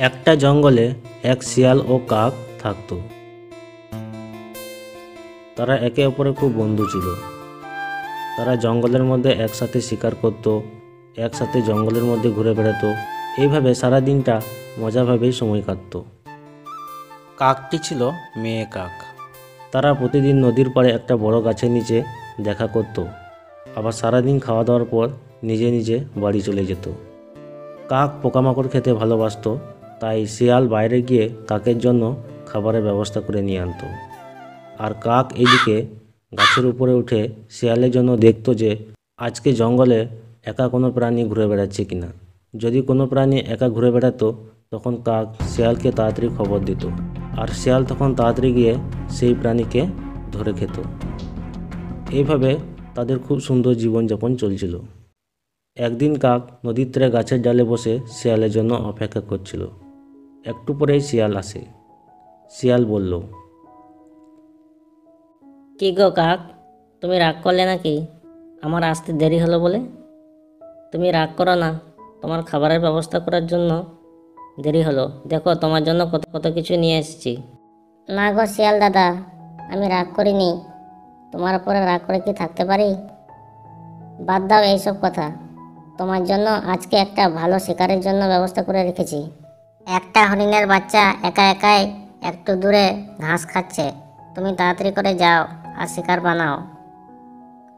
একটা জঙ্গলে এক শিয়াল ও কাক থাকতো। তারা একে অপরের খুব বন্ধু ছিল। তারা জঙ্গলের মধ্যে একসাথে শিকার করত, একসাথে জঙ্গলের মধ্যে ঘুরে বেড়াতো। এইভাবে সারা দিনটা মজাভাবেই সময় কাটত। কাকটি ছিল মেয়ে কাক। তারা প্রতিদিন নদীর পাড়ে একটা বড় গাছের নিচে দেখা করত, আবার সারাদিন খাওয়া দাওয়ার পর নিজে নিজে বাড়ি চলে যেত। কাক পোকামাকড় খেতে ভালোবাসতো, তাই শিয়াল বাইরে গিয়ে কাকের জন্য খাবারের ব্যবস্থা করে নিয়ে আনতো। আর কাক এদিকে গাছের উপরে উঠে শিয়ালের জন্য দেখতো যে আজকে জঙ্গলে একা কোনো প্রাণী ঘুরে বেড়াচ্ছে কিনা। যদি কোনো প্রাণী একা ঘুরে বেড়াতো তখন কাক শিয়ালকে তাড়াতাড়ি খবর দিত, আর শিয়াল তখন তাড়াতাড়ি গিয়ে সেই প্রাণীকে ধরে খেত। এইভাবে তাদের খুব সুন্দর জীবনযাপন চলছিল। একদিন কাক নদীর তীরে গাছের ডালে বসে শিয়ালের জন্য অপেক্ষা করছিল। একটু পরেই শিয়াল আসে। শিয়াল বলল, কি গো কাক, তুমি রাগ করলে নাকি আমার আসতে দেরি হলো বলে? তুমি রাগ করো না, তোমার খাবারের ব্যবস্থা করার জন্য দেরি হলো। দেখো তোমার জন্য কত কত কিছু নিয়ে এসেছি। না গো শিয়াল দাদা, আমি রাগ করিনি। তোমার উপরে রাগ করে কি থাকতে পারি? বাদ দাও এইসব কথা। তোমার জন্য আজকে একটা ভালো শিকারের জন্য ব্যবস্থা করে রেখেছি। একটা হরিণের বাচ্চা একা একাই একটু দূরে ঘাস খাচ্ছে। তুমি তাড়াতাড়ি করে যাও আর শিকার বানাও,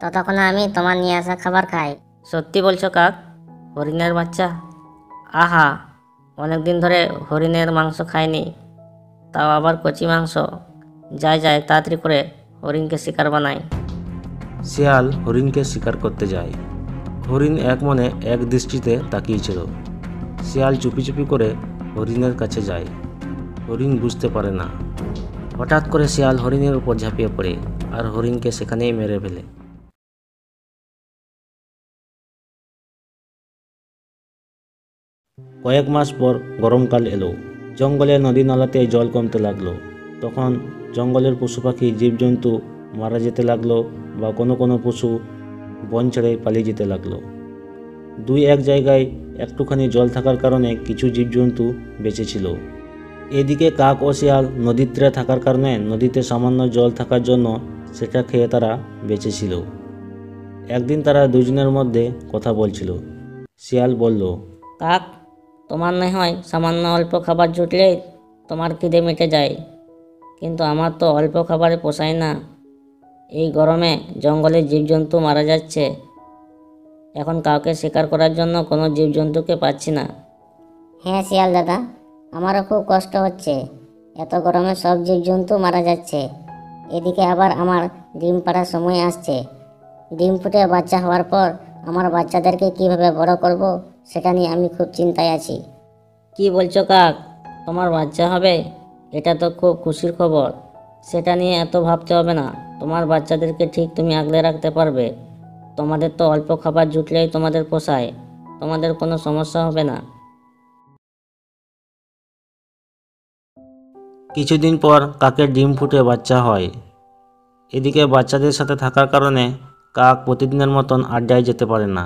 ততক্ষণে আমি তোমার নিয়ে আসা খাবার খাই। সত্যি বলছো কাক? হরিণের বাচ্চা? আহা, অনেক দিন ধরে হরিণের মাংস খাইনি, তাও আবার কচি মাংস। যাই যাই, তাড়াতাড়ি করে হরিণকে শিকার বানাই। শিয়াল হরিণকে শিকার করতে যায়। হরিণ এক মনে এক দৃষ্টিতে তাকিয়েছিল। শিয়াল চুপি চুপি করে হরিণের কাছে যায়। হরিণ বুঝতে পারে না। হঠাৎ করে শিয়াল হরিণের উপর ঝাঁপিয়ে পড়ে আর হরিণকে সেখানেই মেরে ফেলে। কয়েক মাস পর গরমকাল এলো। জঙ্গলে নদী নালাতে জল কমতে লাগলো। তখন জঙ্গলের পশু পাখি জীবজন্তু মারা যেতে লাগলো, বা কোনো কোনো পশু বন ছেড়ে পালিয়ে যেতে লাগলো। দুই এক জায়গায় একটুখানি জল থাকার কারণে কিছু জীবজন্তু বেঁচে ছিল। এদিকে কাক ও শিয়াল নদীর তীরে থাকার কারণে নদীতে সামান্য জল থাকার জন্য সেটা খেয়ে তারা বেঁচে ছিল। একদিন তারা দুজনের মধ্যে কথা বলছিল। শিয়াল বলল, কাক, তোমার না হয় সামান্য অল্প খাবার জুটলেই তোমার খিদে মিটে যায়, কিন্তু আমার তো অল্প খাবারে পোষায় না। এই গরমে জঙ্গলের জীবজন্তু মারা যাচ্ছে, এখন কাউকে শিকার করার জন্য কোনো জীবজন্তুকে পাচ্ছি না। হ্যাঁ শিয়াল দাদা, আমারও খুব কষ্ট হচ্ছে। এত গরমে সব জীবজন্তু মারা যাচ্ছে। এদিকে আবার আমার ডিম পাড়ার সময় আসছে। ডিম ফুটে বাচ্চা হওয়ার পর আমার বাচ্চাদেরকে কিভাবে বড় করব, সেটা নিয়ে আমি খুব চিন্তায় আছি। কি বলছো কাক, তোমার বাচ্চা হবে? এটা তো খুব খুশির খবর। সেটা নিয়ে এত ভাবতে হবে না, তোমার বাচ্চাদেরকে ঠিক তুমি আগলে রাখতে পারবে। তোমাদের তো অল্প খাবার জুটলেই তোমাদের পোষায়, তোমাদের কোনো সমস্যা হবে না। কিছুদিন পর কাকের ডিম ফুটে বাচ্চা হয়। এদিকে বাচ্চাদের সাথে থাকার কারণে কাক প্রতিদিনের মতন আড্ডায় যেতে পারে না।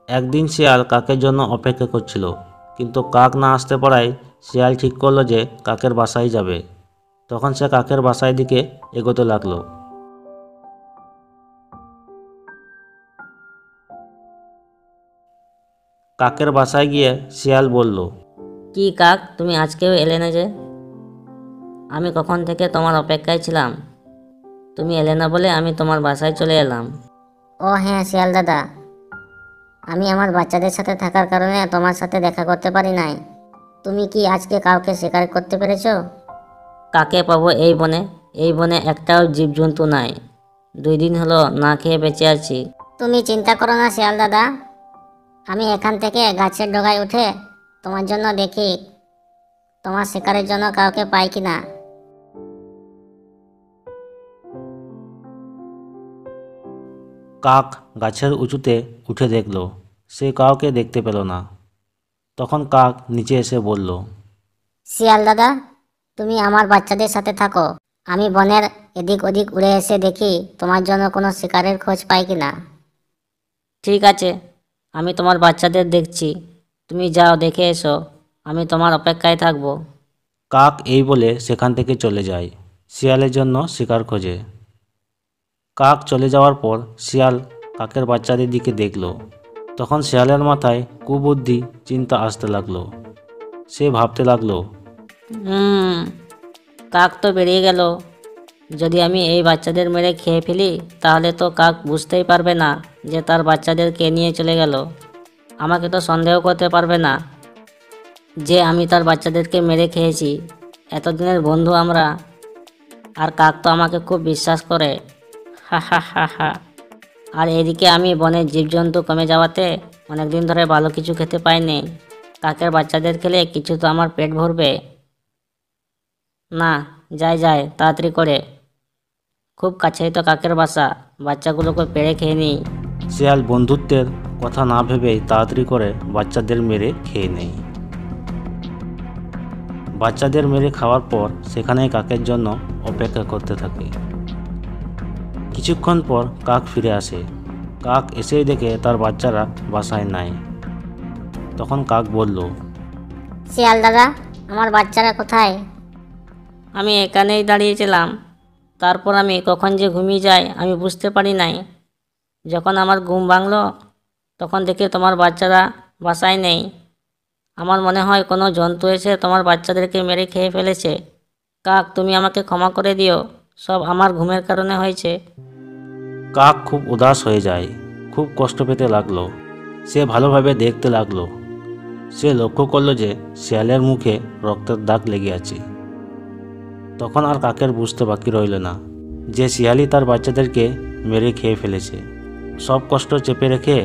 একদিন শিয়াল কাকের জন্য অপেক্ষা করছিল, কিন্তু কাক না আসতে পারায় শিয়াল ঠিক করলো যে কাকের বাসায় যাবে। তখন সে কাকের বাসায় দিকে এগোতে লাগলো। কাকের বাসায় গিয়ে শিয়াল বলল, কি কাক, তুমি আজকেও এলে না যে? আমি কখন থেকে তোমার অপেক্ষায় ছিলাম, তুমি এলে না বলে আমি তোমার বাসায় চলে এলাম। ও হ্যাঁ শিয়াল দাদা, আমি আমার বাচ্চাদের সাথে থাকার কারণে তোমার সাথে দেখা করতে পারি নাই। তুমি কি আজকে কাউকে শিকার করতে পেরেছো? কাকে পাবো এই বনে? এই বনে একটাও জীবজন্তু নাই। 2 দিন হলো না খেয়ে বেঁচে আছি। তুমি চিন্তা করো না শিয়াল দাদা, আমি এখান থেকে গাছের ডগায় উঠে তোমার জন্য দেখি তোমার শিকারের জন্য কাউকে পাই কিনা। কাক গাছের উঁচুতে উঠে দেখল, সে কাউকে দেখতে পেল না। তখন কাক নিচে এসে বলল, শিয়াল দাদা, তুমি আমার বাচ্চাদের সাথে থাকো। আমি বনের এদিক ওদিক উড়ে এসে দেখি তোমার জন্য কোনো শিকারের খোঁজ পাই কিনা। ঠিক আছে, আমি তোমার বাচ্চাদের দেখছি, তুমি যাও দেখে এসো আমি তোমার অপেক্ষায় থাকবো। কাক এই বলে সেখান থেকে চলে যায় শিয়ালের জন্য শিকার খোঁজে। কাক চলে যাওয়ার পর শিয়াল কাকের বাচ্চাদের দিকে দেখল। তখন শিয়ালের মাথায় কুবুদ্ধি চিন্তা আসতে লাগলো। সে ভাবতে লাগলো, কাক তো বেরিয়ে গেল। যদি আমি এই বাচ্চাদের মেরে খেয়ে ফেলি তাহলে তো কাক বুঝতেই পারবে না যে তার বাচ্চাদেরকে নিয়ে চলে গেল। আমাকে তো সন্দেহ করতে পারবে না যে আমি তার বাচ্চাদেরকে মেরে খেয়েছি। এতদিনের বন্ধু আমরা, আর কাক তো আমাকে খুব বিশ্বাস করে। হা হা হা হা। আর এদিকে আমি বনের জীবজন্তু কমে যাওয়াতে অনেকদিন ধরে ভালো কিছু খেতে পাইনি। কাকের বাচ্চাদের খেলে কিছু তো আমার পেট ভরবে। না, যাই তাড়াতাড়ি করে। খুব কাছেই তো কাকের বাসা, বাচ্চাগুলোকে পেড়ে খেয়ে নিই। শিয়াল বন্ধুত্বের কথা না ভেবেই তাড়াতাড়ি করে বাচ্চাদের মেরে খেয়ে নেয়। বাচ্চাদের মেরে খাওয়ার পর সেখানেই কাকের জন্য অপেক্ষা করতে থাকে। কিছুক্ষণ পর কাক ফিরে আসে। কাক এসেই দেখে তার বাচ্চারা বাসায় নাই। তখন কাক বলল, শিয়াল দাদা, আমার বাচ্চারা কোথায়? আমি এখানেই দাঁড়িয়েছিলাম, তারপর আমি কখন যে ঘুমিয়ে যাই আমি বুঝতে পারি নাই। যখন আমার ঘুম ভাঙলো তখন দেখি তোমার বাচ্চারা বাসায় নেই। আমার মনে হয় কোনো জন্তু এসে তোমার বাচ্চাদেরকে মেরে খেয়ে ফেলেছে। কাক, তুমি আমাকে ক্ষমা করে দিও, সব আমার ঘুমের কারণে হয়েছে। কাক খুব উদাস হয়ে যায়, খুব কষ্ট পেতে লাগলো। সে ভালোভাবে দেখতে লাগলো। সে লক্ষ্য করলো যে শিয়ালের মুখে রক্তের দাগ লেগে আছে। তখন আর কাকের বুঝতে বাকি রইল না যে শিয়ালই তার বাচ্চাদেরকে মেরে খেয়ে ফেলেছে। সব কষ্ট চেপে রেখে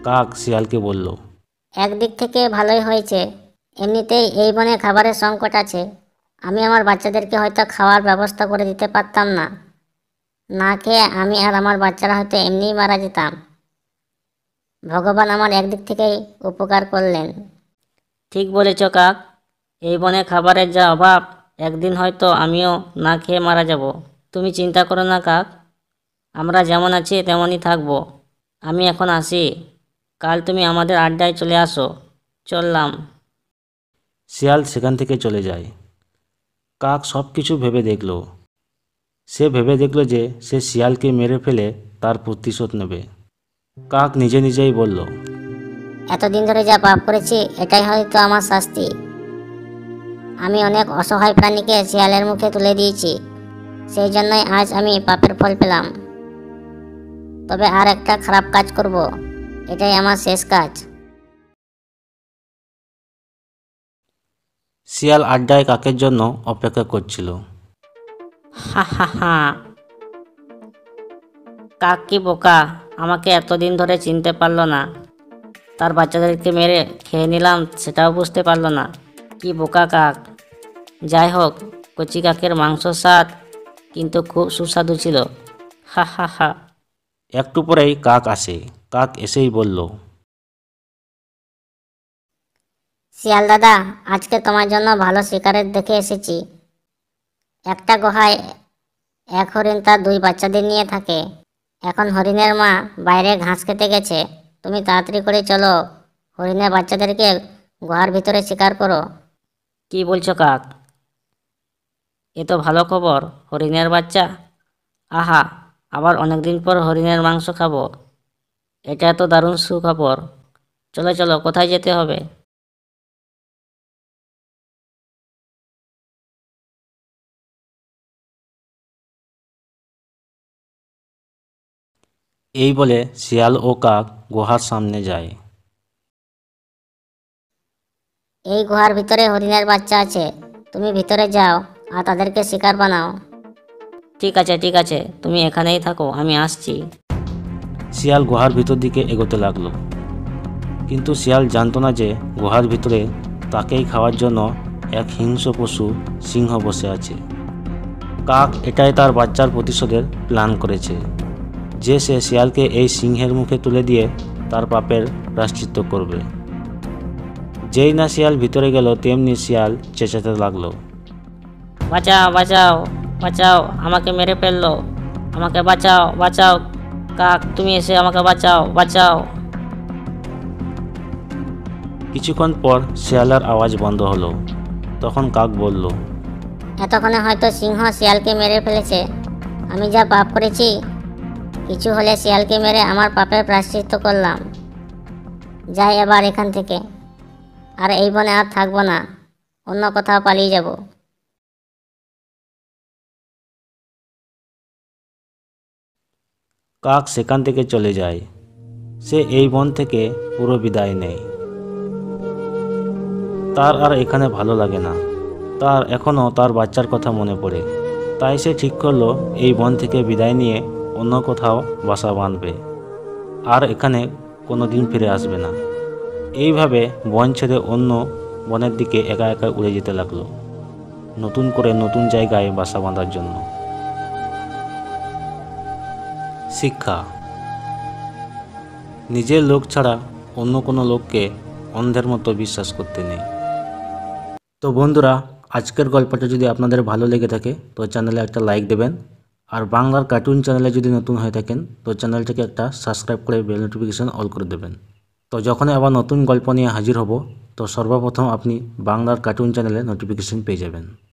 কাক শিয়ালকে বলল, একদিক থেকে ভালোই হয়েছে, এমনিতেই এই বনে খাবারের সংকট আছে। আমি আমার বাচ্চাদেরকে হয়তো খাওয়ার ব্যবস্থা করে দিতে পারতাম না। না খেয়ে আমি আর আমার বাচ্চারা হয়তো এমনিই মারা যেতাম। ভগবান আমার একদিক থেকেই উপকার করলেন। ঠিক বলেছ কাক, এই বনে খাবারের যা অভাব, একদিন হয়তো আমিও না খেয়ে মারা যাব। তুমি চিন্তা করো না কাক, আমরা যেমন আছি তেমনই থাকবো। আমি এখন আসি, কাল তুমি আমাদের আড্ডায় চলে আসো। চললাম। শিয়াল সেখান থেকে চলে যায়। কাক সব কিছু ভেবে দেখল। সে ভেবে দেখল যে সে শিয়ালকে মেরে ফেলে তার প্রতিশোধ নেবে। কাক নিজে নিজেই বলল, এতদিন ধরে যা পাপ করেছি এটাই হয়তো আমার শাস্তি। আমি অনেক অসহায় প্রাণীকে শিয়ালের মুখে তুলে দিয়েছি, সেই জন্যই আজ আমি পাপের ফল পেলাম। তবে আর একটা খারাপ কাজ করব, এটাই আমার শেষ কাজ। শিয়াল আড্ডায় কাকের জন্য অপেক্ষা করছিল। হা হা হা। কাক কি বোকা, আমাকে এতদিন ধরে চিনতে পারলো না। তার বাচ্চাদেরকে মেরে খেয়ে নিলাম সেটাও বুঝতে পারলো না। কি বোকা কাক। যাই হোক, কচি কাকের মাংস স্বাদ কিন্তু খুব সুস্বাদু ছিল। হা হা হা। একটু পরেই কাক আসে। কাক এসেই বলল, শিয়াল দাদা, আজকে তোমার জন্য ভালো শিকারের দেখে এসেছি। একটা গুহায় এক হরিণ তার দুই বাচ্চাদের নিয়ে থাকে। এখন হরিণের মা বাইরে ঘাস খেতে গেছে। তুমি তাড়াতাড়ি করে চলো, হরিণের বাচ্চাদেরকে গুহার ভিতরে শিকার করো। কি বলছো কাক? এ তো ভালো খবর, হরিণের বাচ্চা। আহা, আবার অনেকদিন পর হরিণের মাংস খাবো। এটা তো দারুণ সুখবর। চলো চলো, কোথায় যেতে হবে? এই বলে শিয়াল ও কাক গুহার সামনে যায়। এই গুহার ভিতরে হরিণের বাচ্চা আছে, তুমি ভিতরে যাও আর তাদেরকে শিকার বানাও। ঠিক আছে ঠিক আছে, তুমি এখানেই থাকো, আমি আসছি। শিয়াল গুহার ভিতর দিকে এগোতে লাগলো। কিন্তু শিয়াল জানতো না যে গুহার ভিতরে তাকেই খাওয়ার জন্য এক হিংস্র পশু সিংহ বসে আছে। কাক এটাই তার বাচ্চার প্রতিশোধের প্ল্যান করেছে, যে সে শিয়ালকে এই সিংহের মুখে তুলে দিয়ে তার পাপের প্রায়শ্চিত্ত করবে। যেই না শিয়াল ভিতরে গেল তেমনি শিয়াল চেঁচাতে লাগলো, বাঁচাও বাঁচাও বাঁচাও, আমাকে মেরে ফেললো, আমাকে বাঁচাও বাঁচাও। কাক, তুমি এসে আমাকে বাঁচাও বাঁচাও। কিছুক্ষণ পর শিয়ালের আওয়াজ বন্ধ হলো। তখন কাক বলল, এতক্ষণে হয়তো সিংহ শিয়ালকে মেরে ফেলেছে। আমি যা পাপ করেছি, কিছু হলে শিয়ালকে মেরে আমার পাপের প্রায়শ্চিত্ত করলাম। যাই এবার এখান থেকে, আর এই বনে আর থাকবো না, অন্য কোথাও পালিয়ে যাব। কাক সেখান থেকে চলে যায়। সে এই বন থেকে পুরো বিদায় নেয়। তার আর এখানে ভালো লাগে না। তার এখনও তার বাচ্চার কথা মনে পড়ে। তাই সে ঠিক করলো এই বন থেকে বিদায় নিয়ে অন্য কোথাও বাসা বাঁধবে, আর এখানে কোনো দিন ফিরে আসবে না। এইভাবে বন ছেড়ে অন্য বনের দিকে একা একা উড়ে যেতে লাগলো, নতুন করে নতুন জায়গায় বাসা বাঁধার জন্য। শিক্ষা: নিজের লোক ছাড়া অন্য কোনো লোককে অন্ধের মতো বিশ্বাস করতে নেই। তো বন্ধুরা, আজকের গল্পটা যদি আপনাদের ভালো লেগে থাকে তো চ্যানেলে একটা লাইক দেবেন, আর বাংলার কার্টুন চ্যানেলে যদি নতুন হয়ে থাকেন তো চ্যানেলটাকে একটা সাবস্ক্রাইব করে বেল নোটিফিকেশন অল করে দেবেন। তো যখনই আবার নতুন গল্প নিয়ে হাজির হব তো সর্বপ্রথম আপনি বাংলার কার্টুন চ্যানেলে নোটিফিকেশন পেয়ে যাবেন।